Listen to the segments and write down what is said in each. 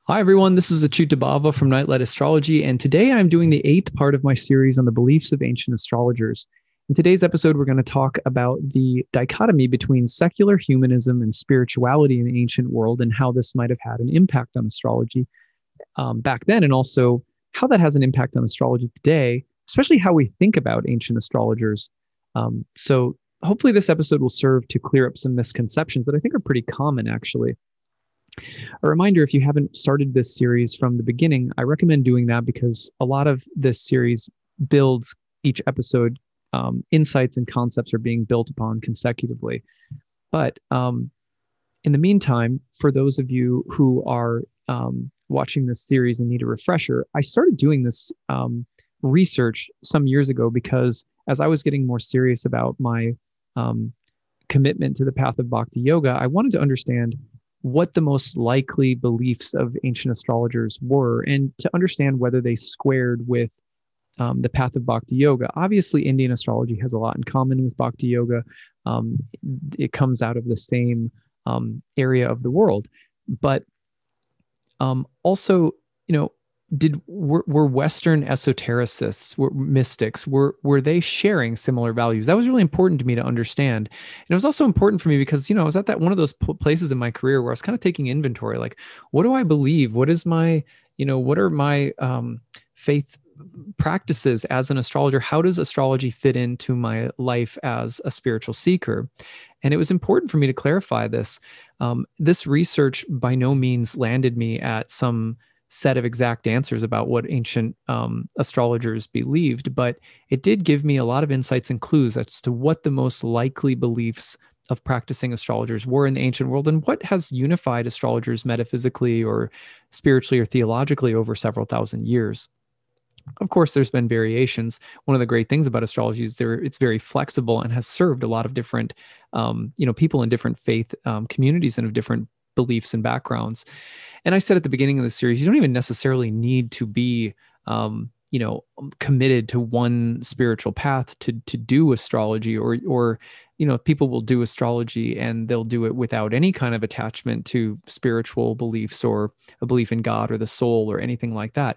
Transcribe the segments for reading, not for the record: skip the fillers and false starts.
Hi, everyone. This is Achyut Dabhava from Nightlight Astrology, and today I'm doing the eighth part of my series on the beliefs of ancient astrologers. In today's episode, we're going to talk about the dichotomy between secular humanism and spirituality in the ancient world and how this might have had an impact on astrology back then, and also how that has an impact on astrology today, especially how we think about ancient astrologers. So, hopefully, this episode will serve to clear up some misconceptions that I think are pretty common, actually. A reminder, if you haven't started this series from the beginning, I recommend doing that because a lot of this series builds each episode. Insights and concepts are being built upon consecutively. But in the meantime, for those of you who are watching this series and need a refresher, I started doing this research some years ago because as I was getting more serious about my commitment to the path of Bhakti Yoga, I wanted to understand what the most likely beliefs of ancient astrologers were and to understand whether they squared with the path of Bhakti Yoga. Obviously, Indian astrology has a lot in common with Bhakti Yoga. Um, it comes out of the same area of the world, but also, you know, were Western esotericists, were mystics, were they sharing similar values? That was really important to me to understand. And it was also important for me because, I was at that one of those places in my career where I was kind of taking inventory, like, what do I believe? What is my, what are my faith practices as an astrologer? How does astrology fit into my life as a spiritual seeker? And it was important for me to clarify this. This research by no means landed me at some set of exact answers about what ancient astrologers believed, but it did give me a lot of insights and clues as to what the most likely beliefs of practicing astrologers were in the ancient world and what has unified astrologers metaphysically or spiritually or theologically over several thousand years. Of course, there's been variations. One of the great things about astrology is it's very flexible and has served a lot of different, people in different faith communities and of different beliefs and backgrounds. And I said at the beginning of the series, you don't even necessarily need to be, committed to one spiritual path to do astrology, or people will do astrology and they'll do it without any kind of attachment to spiritual beliefs or a belief in God or the soul or anything like that.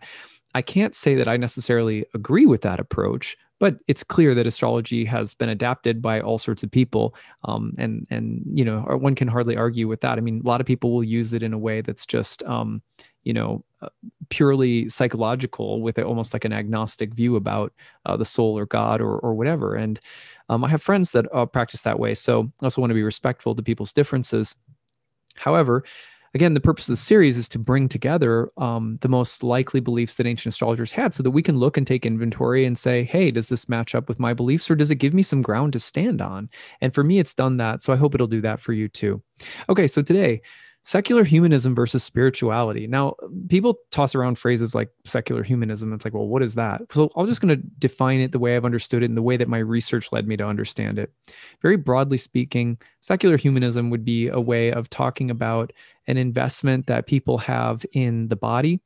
I can't say that I necessarily agree with that approach, but it's clear that astrology has been adapted by all sorts of people, and one can hardly argue with that. I mean, a lot of people will use it in a way that's just purely psychological, with almost like an agnostic view about the soul or God or whatever. And I have friends that practice that way, so I also want to be respectful to people's differences. However, again, the purpose of the series is to bring together the most likely beliefs that ancient astrologers had so that we can look and take inventory and say, hey, does this match up with my beliefs or does it give me some ground to stand on? And for me, it's done that. So I hope it'll do that for you too. Okay, so today, secular humanism versus spirituality. Now, people toss around phrases like secular humanism. It's like, well, what is that? So I'm just going to define it the way I've understood it and the way that my research led me to understand it. Very broadly speaking, secular humanism would be a way of talking about an investment that people have in the body,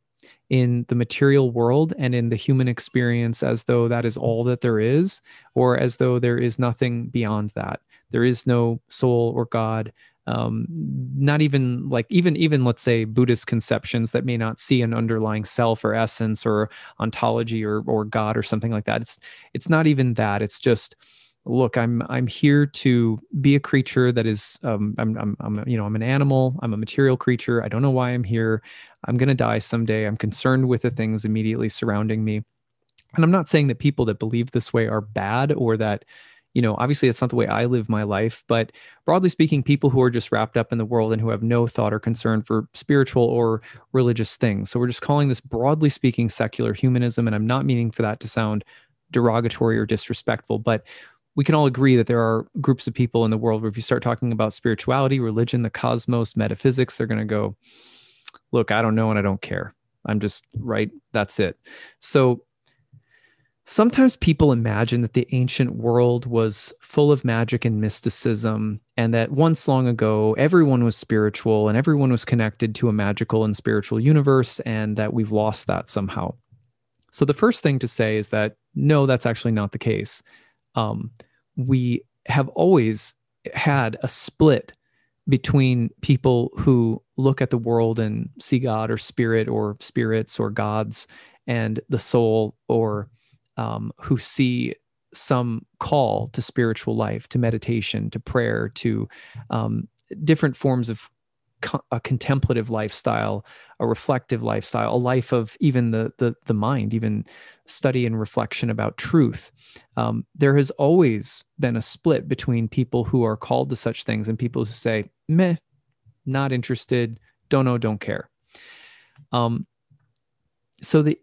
in the material world, and in the human experience as though that is all that there is, or as though there is nothing beyond that. There is no soul or God. Not even like even let's say Buddhist conceptions that may not see an underlying self or essence or ontology or God or something like that. It's not even that. It's just, look, I'm here to be a creature that is I'm an animal. I'm a material creature. I don't know why I'm here. I'm gonna die someday. I'm concerned with the things immediately surrounding me. And I'm not saying that people that believe this way are bad or that, obviously it's not the way I live my life, but broadly speaking, people who are just wrapped up in the world and who have no thought or concern for spiritual or religious things. So we're just calling this, broadly speaking, secular humanism. And I'm not meaning for that to sound derogatory or disrespectful, but we can all agree that there are groups of people in the world where if you start talking about spirituality, religion, the cosmos, metaphysics, they're going to go, look, I don't know and I don't care. I'm just right. That's it. So sometimes people imagine that the ancient world was full of magic and mysticism, and that once long ago, everyone was spiritual and everyone was connected to a magical and spiritual universe, and that we've lost that somehow. So the first thing to say is that no, that's actually not the case. We have always had a split between people who look at the world and see God or spirit or spirits or gods and the soul, or who see some call to spiritual life, to meditation, to prayer, to um, different forms of a contemplative lifestyle, a reflective lifestyle, a life of even the mind, even study and reflection about truth. There has always been a split between people who are called to such things and people who say, meh, not interested, don't know, don't care. Um, so the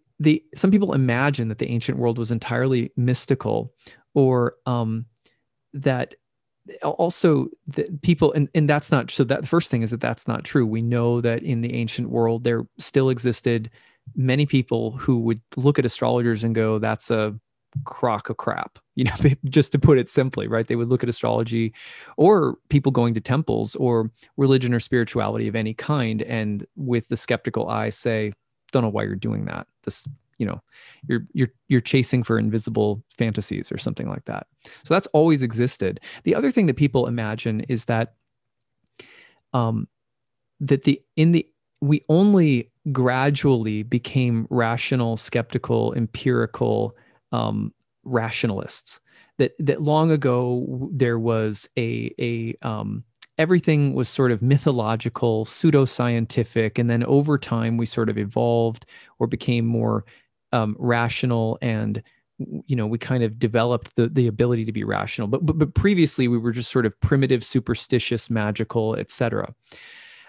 some people imagine that the ancient world was entirely mystical, or that also the people, and that's not, so that the first thing is that that's not true. We know that in the ancient world there still existed many people who would look at astrologers and go, that's a crock of crap, just to put it simply, right? They would look at astrology or people going to temples or religion or spirituality of any kind, and with the skeptical eye say, don't know why you're doing that. This, you know, you're chasing for invisible fantasies or something like that. So that's always existed. The other thing that people imagine is that um, that the in the we only gradually became rational, skeptical, empirical rationalists. That long ago there was a everything was sort of mythological, pseudoscientific, and then over time we sort of evolved or became more rational, and we kind of developed the ability to be rational. But previously we were just sort of primitive, superstitious, magical, etc.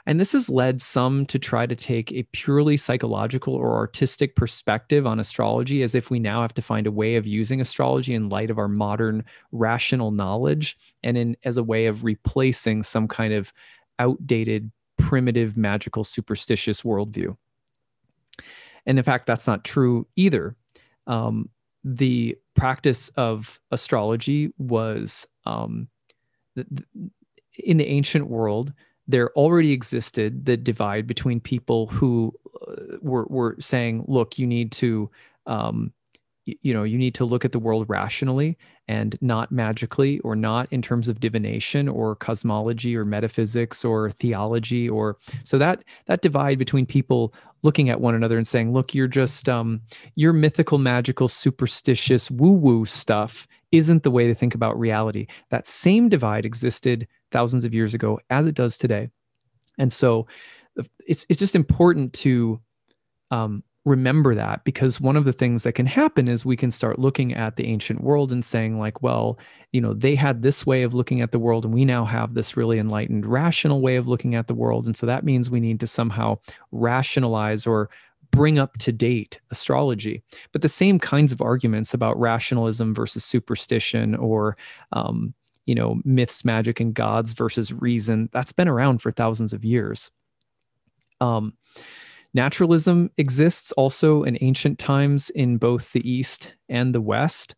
And this has led some to try to take a purely psychological or artistic perspective on astrology, as if we now have to find a way of using astrology in light of our modern rational knowledge, and as a way of replacing some kind of outdated, primitive, magical, superstitious worldview. And in fact, that's not true either. The practice of astrology was in the ancient world, there already existed the divide between people who were saying, look, you need to you need to look at the world rationally and not magically, or not in terms of divination or cosmology or metaphysics or theology. Or so that divide between people looking at one another and saying, look, you're just your mythical, magical, superstitious woo woo stuff isn't the way to think about reality. That same divide existed thousands of years ago as it does today. And so it's just important to remember that, because one of the things that can happen is we can start looking at the ancient world and saying, like, well, they had this way of looking at the world, and we now have this really enlightened, rational way of looking at the world. And so that means we need to somehow rationalize or bring up to date astrology. But the same kinds of arguments about rationalism versus superstition, or myths, magic, and gods versus reason, that's been around for thousands of years. Naturalism exists also in ancient times in both the East and the West.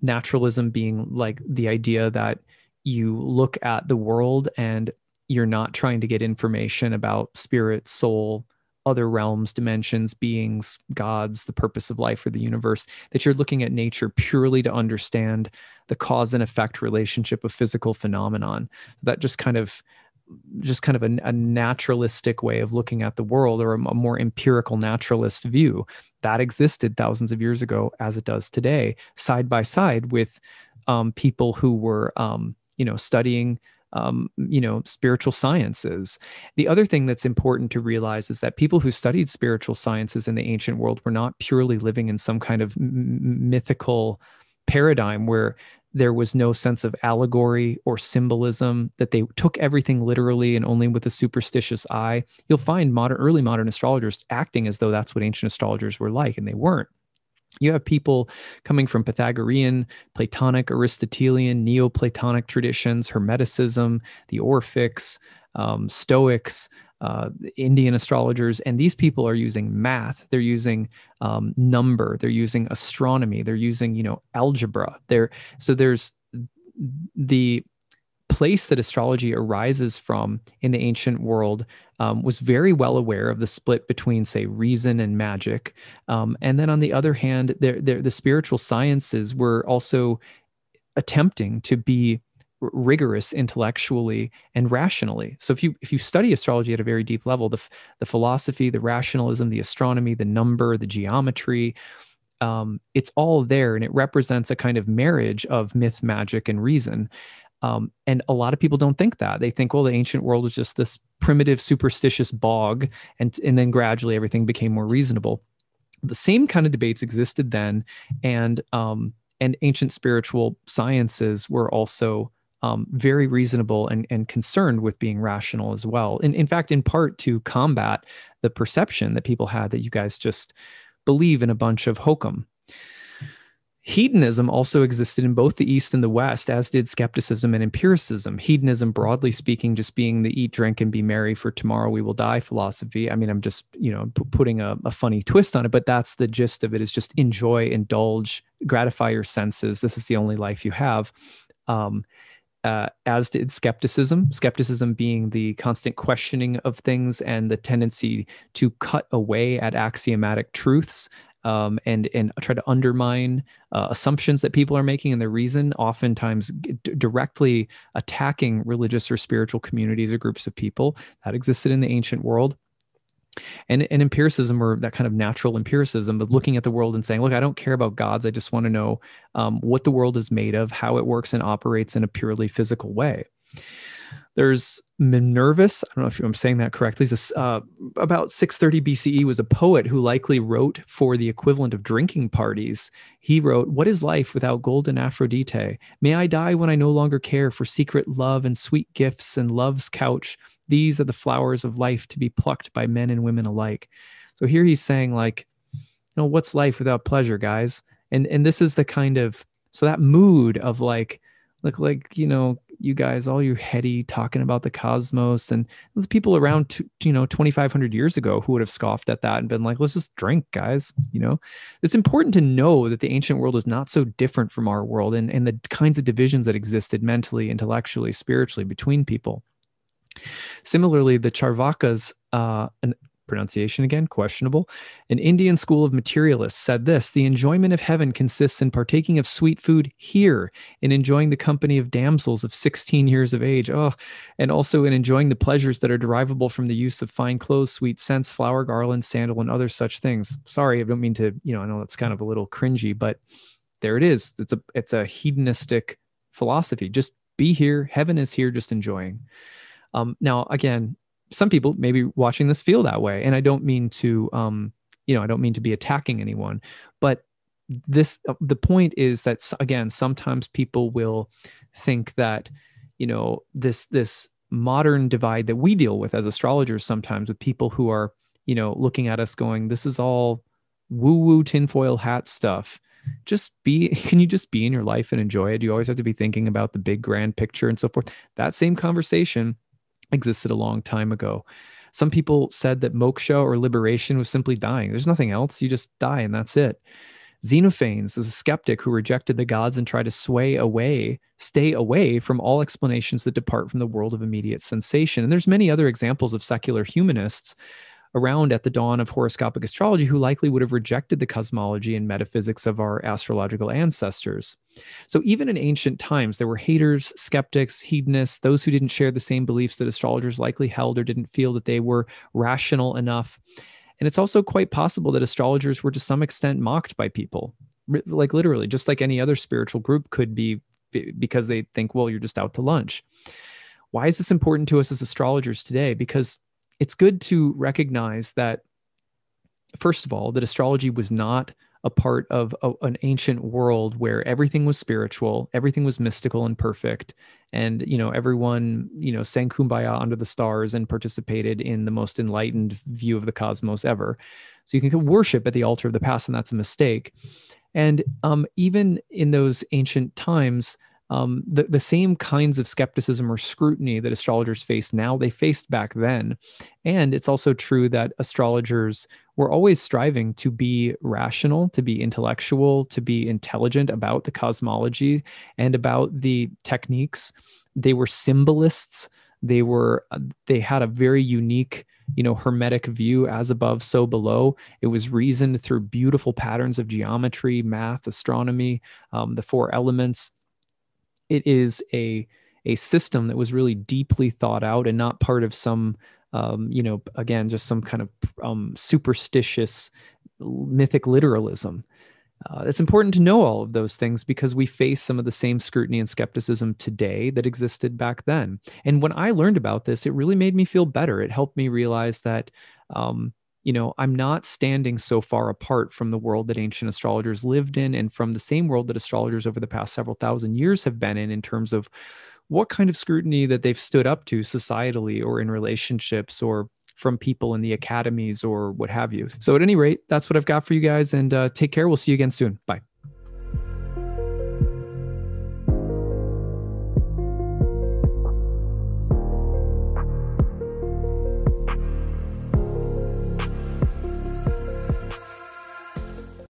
Naturalism being like the idea that you look at the world and you're not trying to get information about spirit, soul, other realms, dimensions, beings, gods, the purpose of life or the universe, that you're looking at nature purely to understand the cause and effect relationship of physical phenomenon. That just kind of a naturalistic way of looking at the world, or a more empirical naturalist view that existed thousands of years ago as it does today, side by side with people who were studying spiritual sciences. The other thing that's important to realize is that people who studied spiritual sciences in the ancient world were not purely living in some kind of mythical paradigm where there was no sense of allegory or symbolism, that they took everything literally and only with a superstitious eye. You'll find early modern astrologers acting as though that's what ancient astrologers were like, and they weren't. You have people coming from Pythagorean, Platonic, Aristotelian, Neoplatonic traditions, Hermeticism, the Orphics, Stoics, Indian astrologers, and these people are using math. They're using number. They're using astronomy. They're using algebra. So there's the place that astrology arises from in the ancient world was very well aware of the split between, say, reason and magic. And then on the other hand, the spiritual sciences were also attempting to be rigorous intellectually and rationally. So if you study astrology at a very deep level, the philosophy, the rationalism, the astronomy, the number, the geometry, it's all there, and it represents a kind of marriage of myth, magic, and reason. And a lot of people don't think that. They think, well, the ancient world was just this primitive, superstitious bog, and then gradually everything became more reasonable. The same kind of debates existed then, and ancient spiritual sciences were also very reasonable and concerned with being rational as well. And in fact, in part to combat the perception that people had that you guys just believe in a bunch of hokum. Hedonism also existed in both the East and the West, as did skepticism and empiricism. Hedonism, broadly speaking, just being the eat, drink, and be merry, for tomorrow we will die philosophy. I mean, I'm just, putting a funny twist on it, but that's the gist of it, is just enjoy, indulge, gratify your senses. This is the only life you have. As did skepticism being the constant questioning of things and the tendency to cut away at axiomatic truths, and try to undermine assumptions that people are making in their reason, oftentimes directly attacking religious or spiritual communities or groups of people. That existed in the ancient world. And empiricism, or that kind of natural empiricism, was looking at the world and saying, look, I don't care about gods. I just want to know what the world is made of, how it works and operates in a purely physical way. There's Minervus. I don't know if I'm saying that correctly. This, about 630 BCE, was a poet who likely wrote for the equivalent of drinking parties. He wrote, "What is life without golden Aphrodite? May I die when I no longer care for secret love and sweet gifts and love's couch. These are the flowers of life to be plucked by men and women alike." So here he's saying, like, what's life without pleasure, guys? And this is the kind of, so that mood of like you guys, all you heady talking about the cosmos, and there's people around 2,500 years ago who would have scoffed at that and been like, let's just drink, guys. It's important to know that the ancient world is not so different from our world, and the kinds of divisions that existed mentally, intellectually, spiritually between people. Similarly, the Charvakas, an pronunciation again, questionable, an Indian school of materialists, said this: the enjoyment of heaven consists in partaking of sweet food here, in enjoying the company of damsels of 16 years of age, and also in enjoying the pleasures that are derivable from the use of fine clothes, sweet scents, flower, garland, sandal, and other such things. Sorry, I don't mean to, I know that's kind of a little cringy, but there it is. It's a hedonistic philosophy. Just be here. Heaven is here, just enjoying. Now, again, some people maybe watching this feel that way, and I don't mean to, I don't mean to be attacking anyone, but the point is that, again, sometimes people will think that, this modern divide that we deal with as astrologers, sometimes with people who are, looking at us going, this is all woo-woo tinfoil hat stuff. Can you just be in your life and enjoy it? Do you always have to be thinking about the big grand picture and so forth? That same conversation existed a long time ago. Some people said that moksha, or liberation, was simply dying. There's nothing else. You just die and that's it. Xenophanes is a skeptic who rejected the gods and tried to stay away from all explanations that depart from the world of immediate sensation. And there's many other examples of secular humanists around at the dawn of horoscopic astrology who likely would have rejected the cosmology and metaphysics of our astrological ancestors. So even in ancient times, there were haters, skeptics, hedonists, those who didn't share the same beliefs that astrologers likely held or didn't feel that they were rational enough. And it's also quite possible that astrologers were to some extent mocked by people, like literally, just like any other spiritual group could be, because they think, well, you're just out to lunch. Why is this important to us as astrologers today? Because it's good to recognize that, first of all, that astrology was not a part of an ancient world where everything was spiritual, everything was mystical and perfect, and everyone sang kumbaya under the stars and participated in the most enlightened view of the cosmos ever. So you can worship at the altar of the past, and that's a mistake. And even in those ancient times, the same kinds of skepticism or scrutiny that astrologers face now, they faced back then. And it's also true that astrologers were always striving to be rational, to be intellectual, to be intelligent about the cosmology and about the techniques. They were symbolists. They had a very unique, hermetic view, as above, so below. It was reasoned through beautiful patterns of geometry, math, astronomy, the four elements. It is a system that was really deeply thought out and not part of some, again, just some kind of superstitious mythic literalism. It's important to know all of those things because we face some of the same scrutiny and skepticism today that existed back then. And when I learned about this, it really made me feel better. It helped me realize that, I'm not standing so far apart from the world that ancient astrologers lived in and from the same world that astrologers over the past several thousand years have been in terms of what kind of scrutiny that they've stood up to societally or in relationships or from people in the academies or what have you. So at any rate, that's what I've got for you guys, and take care. We'll see you again soon. Bye.